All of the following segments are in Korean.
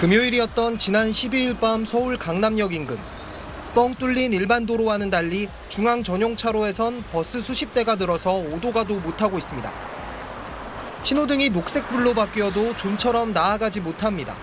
금요일이었던 지난 12일 밤 서울 강남역 인근. 뻥 뚫린 일반 도로와는 달리 중앙 전용 차로에선 버스 수십 대가 늘어서 오도 가도 못하고 있습니다. 신호등이 녹색불로 바뀌어도 좀처럼 나아가지 못합니다.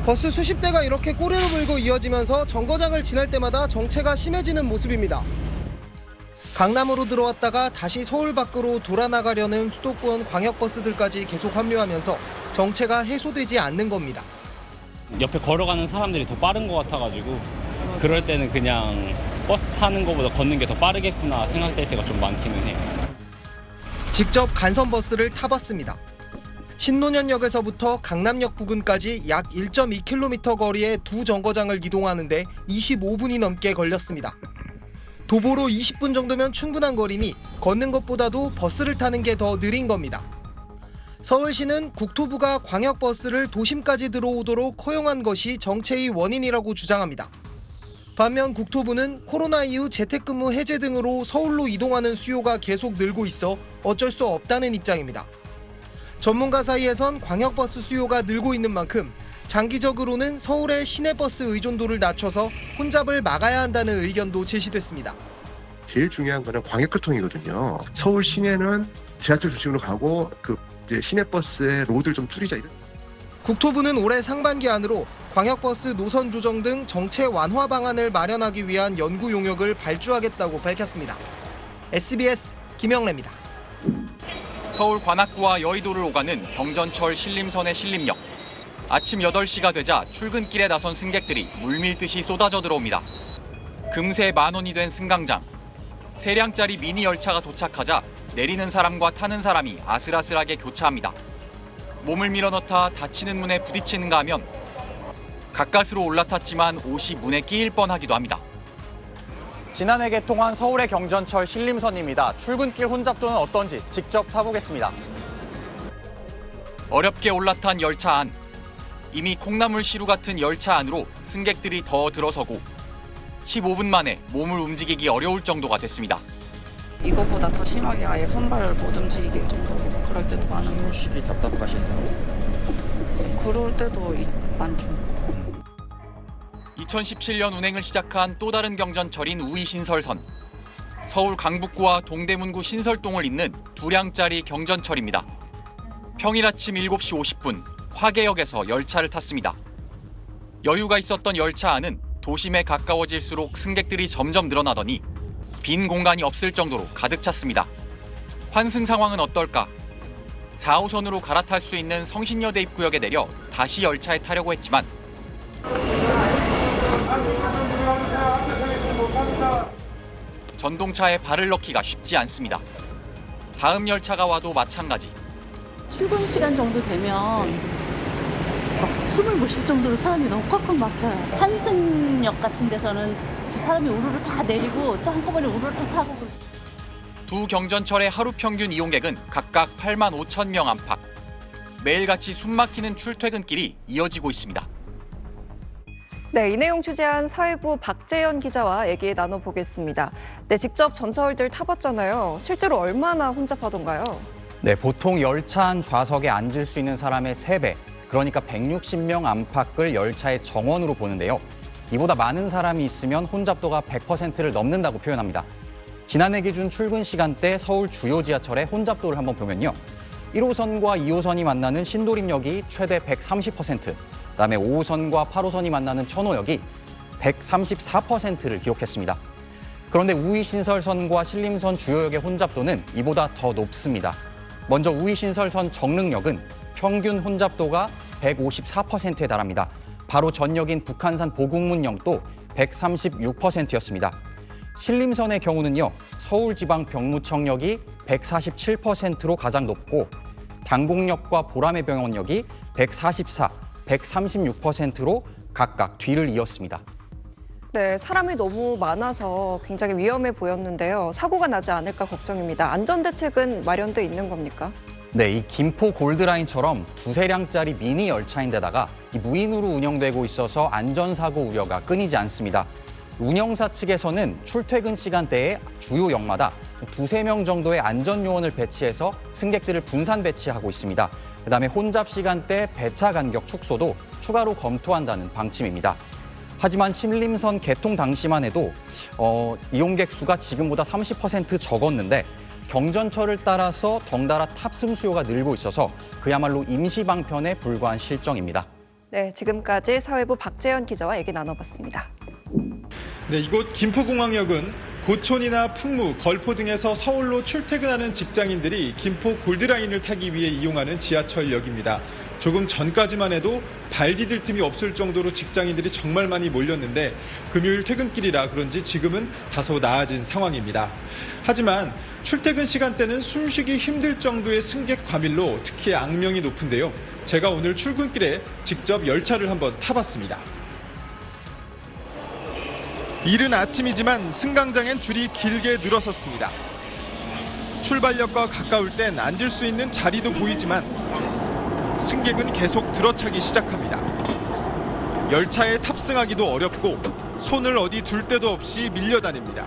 버스 수십 대가 이렇게 꼬리를 물고 이어지면서 정거장을 지날 때마다 정체가 심해지는 모습입니다. 강남으로 들어왔다가 다시 서울 밖으로 돌아나가려는 수도권 광역버스들까지 계속 합류하면서 정체가 해소되지 않는 겁니다. 옆에 걸어가는 사람들이 더 빠른 것 같아가지고 그럴 때는 그냥 버스 타는 것보다 걷는 게 더 빠르겠구나 생각될 때가 좀 많기는 해요. 직접 간선버스를 타봤습니다. 신논현역에서부터 강남역 부근까지 약 1.2km 거리의 두 정거장을 이동하는데 25분이 넘게 걸렸습니다. 도보로 20분 정도면 충분한 거리니 걷는 것보다도 버스를 타는 게 더 느린 겁니다. 서울시는 국토부가 광역버스를 도심까지 들어오도록 허용한 것이 정체의 원인이라고 주장합니다. 반면 국토부는 코로나 이후 재택근무 해제 등으로 서울로 이동하는 수요가 계속 늘고 있어 어쩔 수 없다는 입장입니다. 전문가 사이에선 광역버스 수요가 늘고 있는 만큼 장기적으로는 서울의 시내버스 의존도를 낮춰서 혼잡을 막아야 한다는 의견도 제시됐습니다. 제일 중요한 거는 광역교통이거든요. 서울 시내는 지하철 중심으로 가고 이제 시내버스의 로드를 좀 줄이자. 국토부는 올해 상반기 안으로 광역버스 노선 조정 등 정체 완화 방안을 마련하기 위한 연구 용역을 발주하겠다고 밝혔습니다. SBS 김영래입니다. 서울 관악구와 여의도를 오가는 경전철 신림선의 신림역. 아침 8시가 되자 출근길에 나선 승객들이 물밀듯이 쏟아져 들어옵니다. 금세 10,000원이 된 승강장. 3량짜리 미니 열차가 도착하자 내리는 사람과 타는 사람이 아슬아슬하게 교차합니다. 몸을 밀어넣다 닫히는 문에 부딪히는가 하면 가까스로 올라탔지만 옷이 문에 끼일 뻔하기도 합니다. 지난해 개통한 서울의 경전철 신림선입니다. 출근길 혼잡도는 어떤지 직접 타보겠습니다. 어렵게 올라탄 열차 안. 이미 콩나물 시루 같은 열차 안으로 승객들이 더 들어서고 15분 만에 몸을 움직이기 어려울 정도가 됐습니다. 이거보다 더 심하게 아예 손발을 못 움직이게 정도로 그럴 때도 많아요. 숨쉬기 답답하시다고? 그럴 때도 많죠. 2017년 운행을 시작한 또 다른 경전철인 우이신설선. 서울 강북구와 동대문구 신설동을 잇는 2량짜리 경전철입니다. 평일 아침 7시 50분 화계역에서 열차를 탔습니다. 여유가 있었던 열차 안은 도심에 가까워질수록 승객들이 점점 늘어나더니 빈 공간이 없을 정도로 가득 찼습니다. 환승 상황은 어떨까? 4호선으로 갈아탈 수 있는 성신여대 입구역에 내려 다시 열차에 타려고 했지만 전동차에 발을 넣기가 쉽지 않습니다. 다음 열차가 와도 마찬가지. 출근 시간 정도 되면 막 숨을 못 쉴 정도로 사람이 너무 꽉꽉 막혀요. 환승역 같은 데서는 사람이 우르르 다 내리고 또 한꺼번에 우르르 타고. 두 경전철의 하루 평균 이용객은 각각 85,000명 안팎. 매일같이 숨막히는 출퇴근길이 이어지고 있습니다. 네, 이 내용 취재한 사회부 박재현 기자와 얘기 나눠보겠습니다. 네, 직접 전철들 타봤잖아요. 실제로 얼마나 혼잡하던가요? 네, 보통 열차 안 좌석에 앉을 수 있는 사람의 3배, 그러니까 160명 안팎을 열차의 정원으로 보는데요. 이보다 많은 사람이 있으면 혼잡도가 100%를 넘는다고 표현합니다. 지난해 기준 출근 시간대 서울 주요 지하철의 혼잡도를 한번 보면요. 1호선과 2호선이 만나는 신도림역이 최대 130%, 그다음에 5호선과 8호선이 만나는 천호역이 134%를 기록했습니다. 그런데 우이신설선과 신림선 주요역의 혼잡도는 이보다 더 높습니다. 먼저 우이신설선 정릉역은 평균 혼잡도가 154%에 달합니다. 바로 전역인 북한산 보국문역도 136%였습니다. 신림선의 경우는요, 서울지방병무청역이 147%로 가장 높고 당곡역과 보라매병원역이 144, 136%로 각각 뒤를 이었습니다. 네, 사람이 너무 많아서 굉장히 위험해 보였는데요. 사고가 나지 않을까 걱정입니다. 안전대책은 마련돼 있는 겁니까? 네, 이 김포 골드라인처럼 2~3량짜리 미니 열차인데다가 이 무인으로 운영되고 있어서 안전사고 우려가 끊이지 않습니다. 운영사 측에서는 출퇴근 시간대에 주요 역마다 2~3명 정도의 안전요원을 배치해서 승객들을 분산 배치하고 있습니다. 그다음에 혼잡 시간대 배차 간격 축소도 추가로 검토한다는 방침입니다. 하지만 신림선 개통 당시만 해도 이용객 수가 지금보다 30% 적었는데 경전철을 따라서 덩달아 탑승 수요가 늘고 있어서 그야말로 임시 방편에 불과한 실정입니다. 네, 지금까지 사회부 박재현 기자와 얘기 나눠봤습니다. 네, 이곳 김포공항역은 고촌이나 풍무, 걸포 등에서 서울로 출퇴근하는 직장인들이 김포 골드라인을 타기 위해 이용하는 지하철역입니다. 조금 전까지만 해도 발 디딜 틈이 없을 정도로 직장인들이 정말 많이 몰렸는데 금요일 퇴근길이라 그런지 지금은 다소 나아진 상황입니다. 하지만 출퇴근 시간대는 숨쉬기 힘들 정도의 승객 과밀로 특히 악명이 높은데요. 제가 오늘 출근길에 직접 열차를 한번 타봤습니다. 이른 아침이지만 승강장엔 줄이 길게 늘어섰습니다. 출발역과 가까울 땐 앉을 수 있는 자리도 보이지만 승객은 계속 들어차기 시작합니다. 열차에 탑승하기도 어렵고 손을 어디 둘 데도 없이 밀려다닙니다.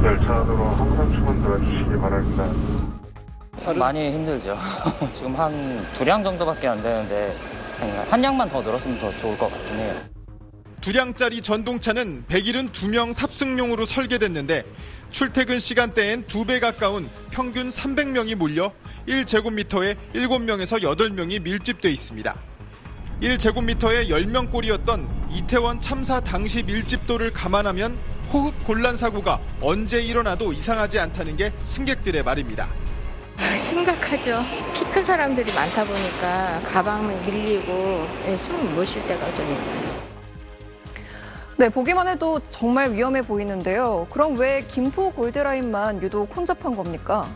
열차 안으로 항상 주문 들어주시기 바랍니다. 많이 힘들죠. 지금 한 2량 정도밖에 안 되는데 한 량만 더 늘었으면 더 좋을 것 같긴 해요. 2량짜리 전동차는 172명 탑승용으로 설계됐는데 출퇴근 시간대엔 2배 가까운 평균 300명이 몰려 1제곱미터에 7명에서 8명이 밀집돼 있습니다. 1제곱미터에 10명꼴이었던 이태원 참사 당시 밀집도를 감안하면 호흡 곤란 사고가 언제 일어나도 이상하지 않다는 게 승객들의 말입니다. 심각하죠. 키 큰 사람들이 많다 보니까 가방은 밀리고 숨 못 쉴 때가 좀 있어요. 네, 보기만 해도 정말 위험해 보이는데요. 그럼 왜 김포 골드라인만 유독 혼잡한 겁니까?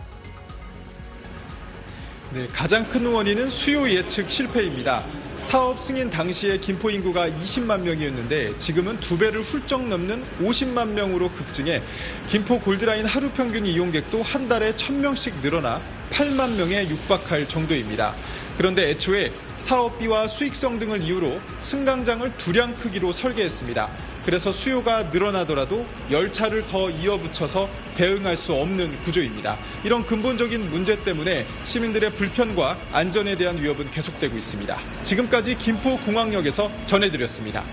네, 가장 큰 원인은 수요 예측 실패입니다. 사업 승인 당시에 김포 인구가 20만 명이었는데 지금은 2배를 훌쩍 넘는 50만 명으로 급증해 김포 골드라인 하루 평균 이용객도 한 달에 1,000명씩 늘어나 8만 명에 육박할 정도입니다. 그런데 애초에 사업비와 수익성 등을 이유로 승강장을 2량 크기로 설계했습니다. 그래서 수요가 늘어나더라도 열차를 더 이어붙여서 대응할 수 없는 구조입니다. 이런 근본적인 문제 때문에 시민들의 불편과 안전에 대한 위협은 계속되고 있습니다. 지금까지 김포공항역에서 전해드렸습니다.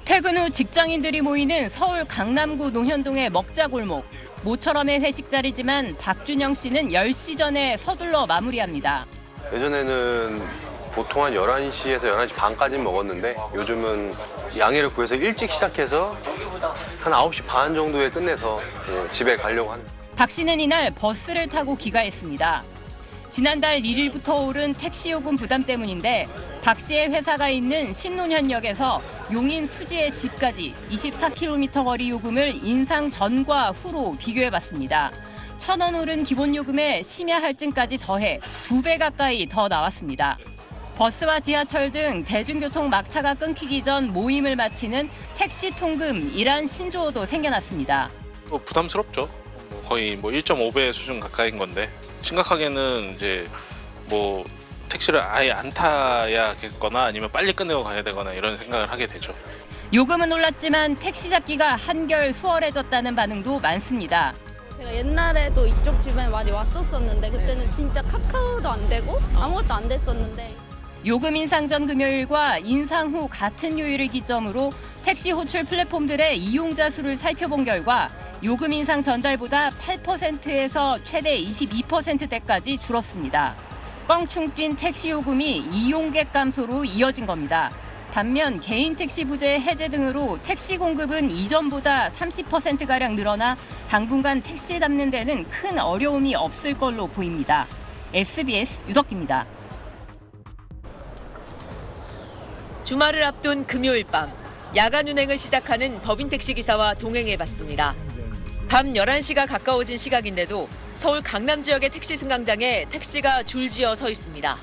퇴근 후 직장인들이 모이는 서울 강남구 노현동의 먹자골목. 모처럼의 회식 자리지만 박준영 씨는 10시 전에 서둘러 마무리합니다. 예전에는 보통 한 11시에서 11시 반까지는 먹었는데 요즘은 양해를 구해서 일찍 시작해서 한 9시 반 정도에 끝내서 집에 가려고 합니다. 박 씨는 이날 버스를 타고 귀가했습니다. 지난달 1일부터 오른 택시 요금 부담 때문인데 박 씨의 회사가 있는 신논현역에서 용인 수지의 집까지 24km 거리 요금을 인상 전과 후로 비교해봤습니다. 1,000원 오른 기본 요금에 심야 할증까지 더해 2배 가까이 더 나왔습니다. 버스와 지하철 등 대중교통 막차가 끊기기 전 모임을 마치는 택시 통금이란 신조어도 생겨났습니다. 부담스럽죠. 거의 1.5배 수준 가까이인 건데 심각하게는 이제 택시를 아예 안 타야겠거나 아니면 빨리 끝내고 가야 되거나 이런 생각을 하게 되죠. 요금은 올랐지만 택시 잡기가 한결 수월해졌다는 반응도 많습니다. 제가 옛날에도 이쪽 주변에 많이 왔었었는데 그때는 진짜 카카오도 안 되고 아무것도 안 됐었는데 요금 인상 전 금요일과 인상 후 같은 요일을 기점으로 택시 호출 플랫폼들의 이용자 수를 살펴본 결과 요금 인상 전달보다 8%에서 최대 22%대까지 줄었습니다. 껑충 뛴 택시 요금이 이용객 감소로 이어진 겁니다. 반면 개인 택시 부재 해제 등으로 택시 공급은 이전보다 30%가량 늘어나 당분간 택시 잡는 데는 큰 어려움이 없을 걸로 보입니다. SBS 유덕기입니다. 주말을 앞둔 금요일 밤, 야간 운행을 시작하는 법인 택시기사와 동행해봤습니다. 밤 11시가 가까워진 시각인데도 서울 강남 지역의 택시 승강장에 택시가 줄지어 서 있습니다.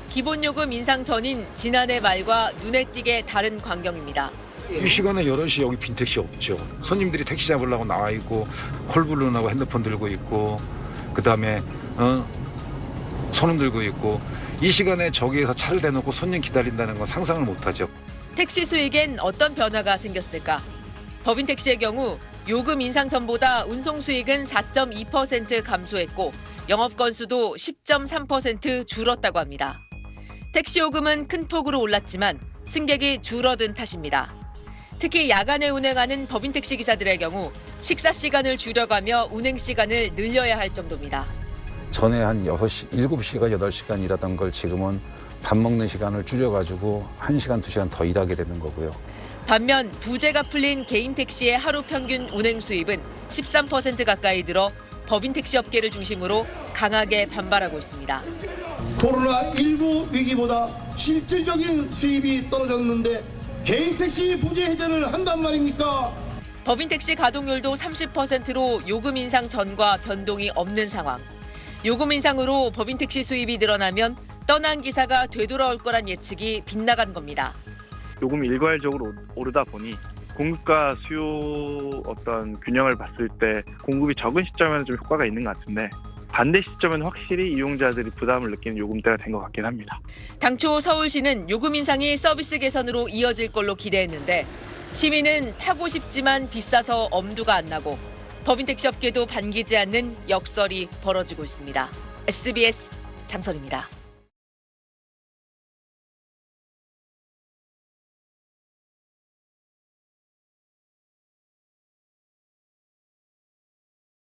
기본 요금 인상 전인 지난해 말과 눈에 띄게 다른 광경입니다. 이 시간에 11시 여기 빈 택시 없죠. 손님들이 택시 잡으려고 나와 있고 콜블룬하고 핸드폰 들고 있고 그다음에 손을 들고 있고 이 시간에 저기에서 차를 대놓고 손님 기다린다는 건 상상을 못하죠. 택시 수익엔 어떤 변화가 생겼을까? 법인 택시의 경우 요금 인상 전보다 운송 수익은 4.2% 감소했고 영업 건수도 10.3% 줄었다고 합니다. 택시 요금은 큰 폭으로 올랐지만 승객이 줄어든 탓입니다. 특히 야간에 운행하는 법인 택시 기사들의 경우 식사 시간을 줄여가며 운행 시간을 늘려야 할 정도입니다. 전에 한 7시간, 8시간 일하던 걸 지금은 밥 먹는 시간을 줄여가지고 1시간, 2시간 더 일하게 되는 거고요. 반면 부재가 풀린 개인 택시의 하루 평균 운행 수입은 13% 가까이 늘어 법인 택시 업계를 중심으로 강하게 반발하고 있습니다. 코로나19 위기보다 실질적인 수입이 떨어졌는데 개인 택시 부재 해제를 한단 말입니까? 법인 택시 가동률도 30%로 요금 인상 전과 변동이 없는 상황. 요금 인상으로 법인 택시 수입이 늘어나면 떠난 기사가 되돌아올 거란 예측이 빗나간 겁니다. 요금이 일괄적으로 오르다 보니 공급과 수요 어떤 균형을 봤을 때 공급이 적은 시점에는 좀 효과가 있는 것 같은데 반대 시점에는 확실히 이용자들이 부담을 느끼는 요금대가 된 것 같긴 합니다. 당초 서울시는 요금 인상이 서비스 개선으로 이어질 걸로 기대했는데 시민은 타고 싶지만 비싸서 엄두가 안 나고 법인 택시 업계도 반기지 않는 역설이 벌어지고 있습니다. SBS 장선입니다.